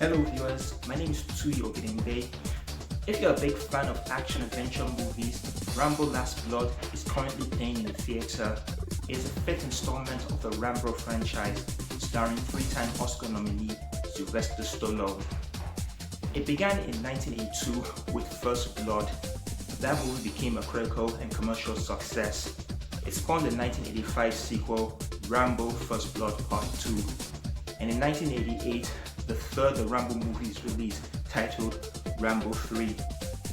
Hello viewers, my name is Tui Ogedengbe. If you're a big fan of action-adventure movies, Rambo Last Blood is currently playing in the theatre. It is the fifth installment of the Rambo franchise, starring three-time Oscar nominee Sylvester Stallone. It began in 1982 with First Blood. That movie became a critical and commercial success. It spawned the 1985 sequel, Rambo First Blood Part 2. And in 1988, the third Rambo movie is released, titled Rambo 3.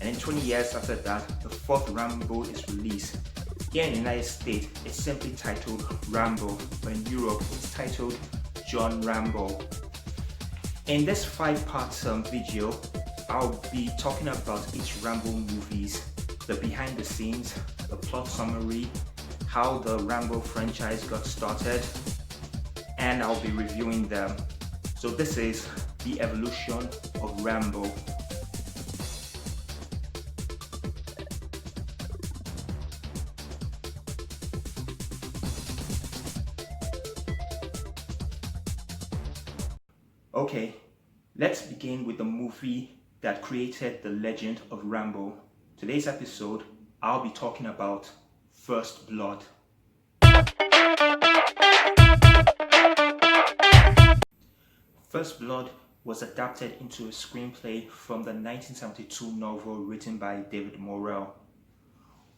And in 20 years after that, the fourth Rambo is released. Here in the United States, it's simply titled Rambo, but in Europe, it's titled John Rambo. In this 5-part video, I'll be talking about each Rambo movies, the behind the scenes, the plot summary, how the Rambo franchise got started, and I'll be reviewing them. So this is the evolution of Rambo. Okay, let's begin with the movie that created the legend of Rambo. Today's episode, I'll be talking about First Blood. First Blood was adapted into a screenplay from the 1972 novel written by David Morrell.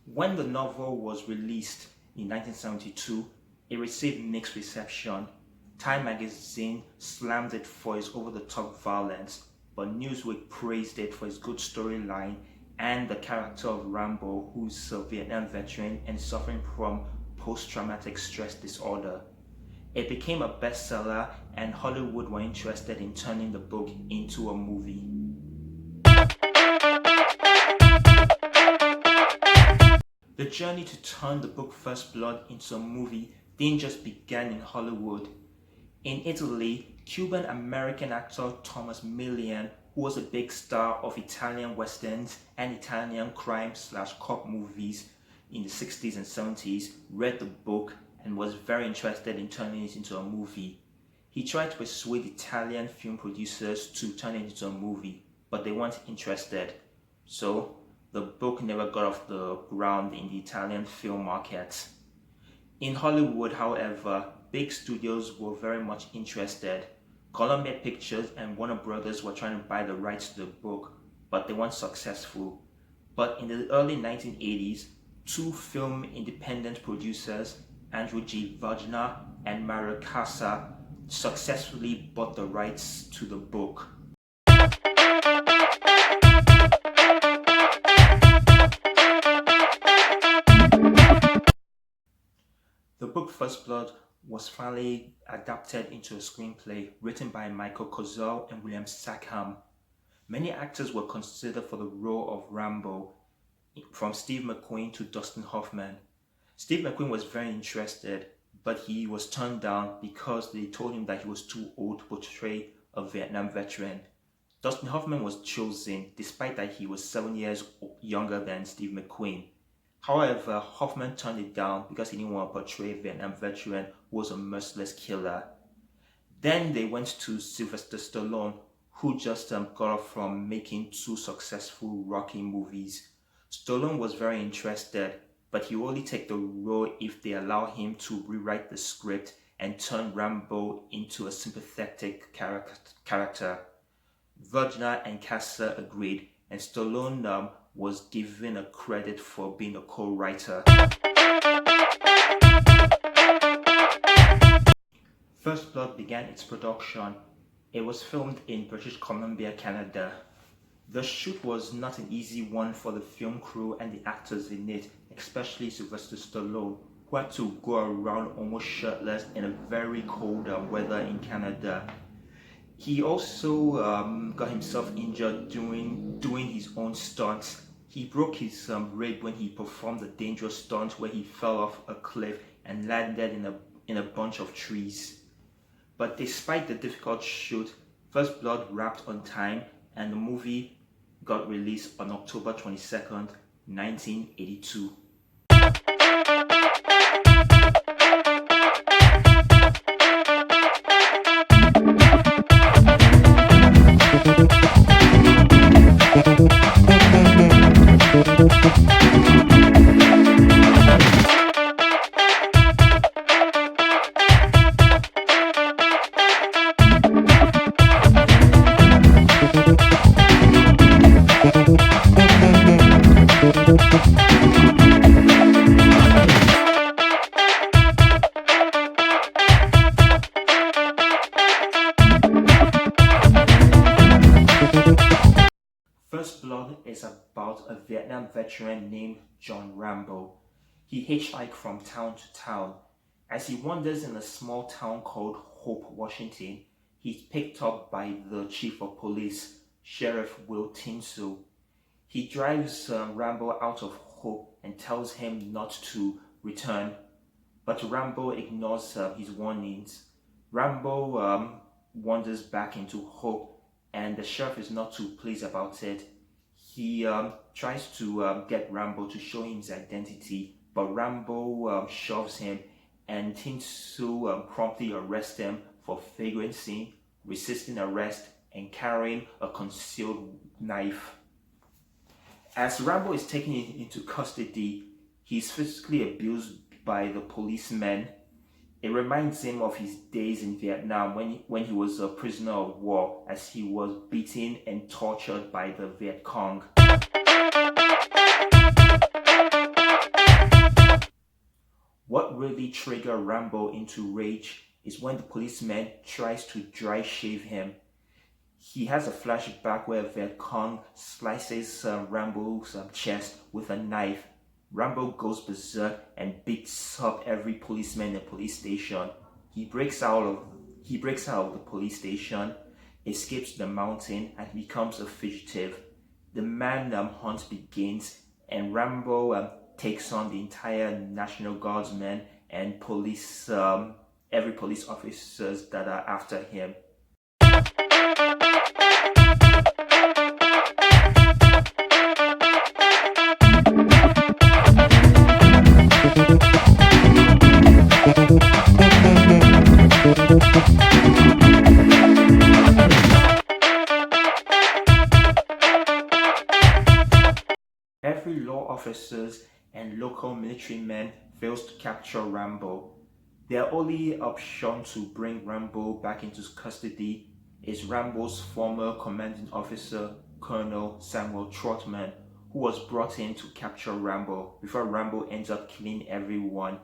When the novel was released in 1972, it received mixed reception. Time magazine slammed it for its over-the-top violence, but Newsweek praised it for its good storyline and the character of Rambo, who's a Vietnam veteran and suffering from post-traumatic stress disorder. It became a bestseller, and Hollywood were interested in turning the book into a movie. The journey to turn the book First Blood into a movie didn't just begin in Hollywood. In Italy, Cuban-American actor Thomas Milian, who was a big star of Italian westerns and Italian crime/cop movies in the 60s and 70s, read the book and was very interested in turning it into a movie. He tried to persuade Italian film producers to turn it into a movie, but they weren't interested. So the book never got off the ground in the Italian film market. In Hollywood, however, big studios were very much interested. Columbia Pictures and Warner Brothers were trying to buy the rights to the book, but they weren't successful. But in the early 1980s, two film independent producers, Andrew G. Wagner and Mario Casa, successfully bought the rights to the book. The book First Blood was finally adapted into a screenplay written by Michael Kozel and William Sackham. Many actors were considered for the role of Rambo, from Steve McQueen to Dustin Hoffman. Steve McQueen was very interested, but he was turned down because they told him that he was too old to portray a Vietnam veteran. Dustin Hoffman was chosen despite that he was 7 years younger than Steve McQueen. However, Hoffman turned it down because he didn't want to portray a Vietnam veteran who was a merciless killer. Then they went to Sylvester Stallone, who just got off from making 2 successful Rocky movies. Stallone was very interested, but he will only take the role if they allow him to rewrite the script and turn Rambo into a sympathetic character. Wagner and Casa agreed, and Stallone was given a credit for being a co-writer. First Blood began its production. It was filmed in British Columbia, Canada. The shoot was not an easy one for the film crew and the actors in it, especially Sylvester Stallone, who had to go around almost shirtless in a very cold weather in Canada. He also got himself injured doing his own stunts. He broke his rib when he performed a dangerous stunt where he fell off a cliff and landed in a bunch of trees. But despite the difficult shoot, First Blood wrapped on time, and the movie got released on October 22nd, 1982. Blood is about a Vietnam veteran named John Rambo. He hitchhiked from town to town. As he wanders in a small town called Hope, Washington, he's picked up by the chief of police, Sheriff Will Tinsu. He drives Rambo out of Hope and tells him not to return, but Rambo ignores his warnings. Rambo wanders back into Hope, and the sheriff is not too pleased about it. He tries to get Rambo to show him his identity, but Rambo shoves him, and Tinsu promptly arrests him for vagrancy, resisting arrest, and carrying a concealed knife. As Rambo is taken into custody, he's physically abused by the policemen. It reminds him of his days in Vietnam when he was a prisoner of war, as he was beaten and tortured by the Viet Cong. What really triggered Rambo into rage is when the policeman tries to dry shave him. He has a flashback where Viet Cong slices Rambo's chest with a knife. Rambo goes berserk and beats up every policeman in the police station. He breaks out of the police station, escapes the mountain, and becomes a fugitive. The manhunt hunt begins, and Rambo takes on the entire National Guardsmen and police, every police officers that are after him. Every law officers and local military men fails to capture Rambo. Their only option to bring Rambo back into custody is Rambo's former commanding officer, Colonel Samuel Trotman, who was brought in to capture Rambo before Rambo ends up killing everyone,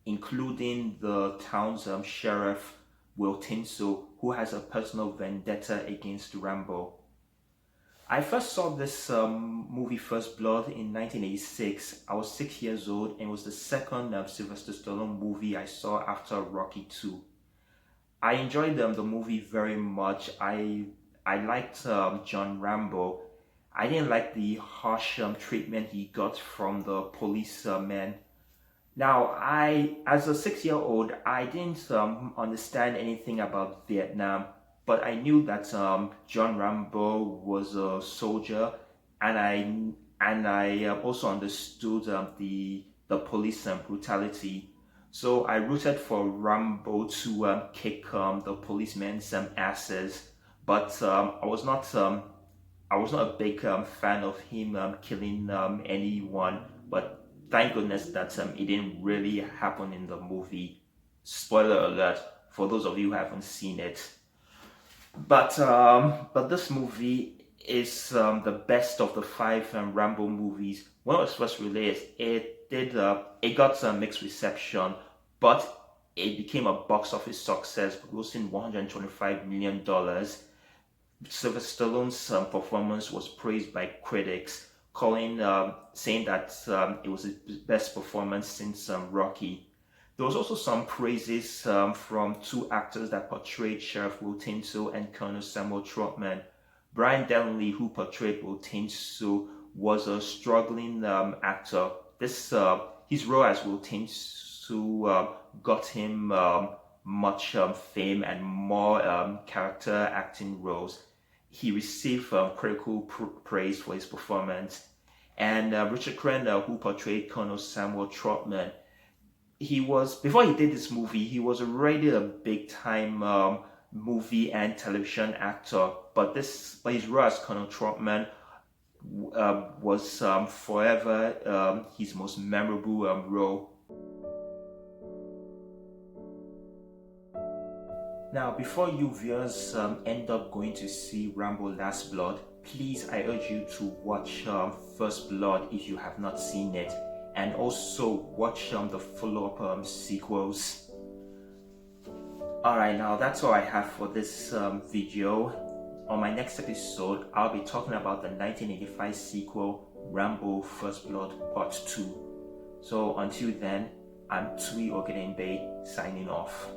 including the town's sheriff, Will Tinsu, who has a personal vendetta against Rambo. I first saw this movie First Blood in 1986. I was 6 years old, and it was the second Sylvester Stallone movie I saw after Rocky II. I enjoyed the movie very much. I liked John Rambo. I didn't like the harsh treatment he got from the policemen. Now, as a 6-year-old, I didn't understand anything about Vietnam, but I knew that John Rambo was a soldier, and I also understood the police brutality. So I rooted for Rambo to kick the policemen's asses, but I was not a big fan of him killing anyone. But thank goodness that it didn't really happen in the movie. Spoiler alert for those of you who haven't seen it. But this movie is the best of the 5 Rambo movies. When it was first released, it got mixed reception, but it became a box office success, grossing $125 million. Sylvester Stallone's performance was praised by critics, saying that it was his best performance since Rocky. There was also some praises from 2 actors that portrayed Sheriff Will Tinsu and Colonel Samuel Trotman. Brian Denley, who portrayed Will Tinsu, was a struggling actor. His role as Will Tinsu got him much fame and more character acting roles. He received critical praise for his performance. And Richard Crenna, who portrayed Colonel Samuel Trotman, before he did this movie, he was already a big-time movie and television actor. But his role as Colonel Trotman was forever his most memorable role. Now, before you viewers end up going to see Rambo Last Blood, please, I urge you to watch First Blood if you have not seen it, and also watch the follow-up sequels. Alright, now that's all I have for this video. On my next episode, I'll be talking about the 1985 sequel, Rambo First Blood Part 2. So until then, I'm Tui Ogedengbe signing off.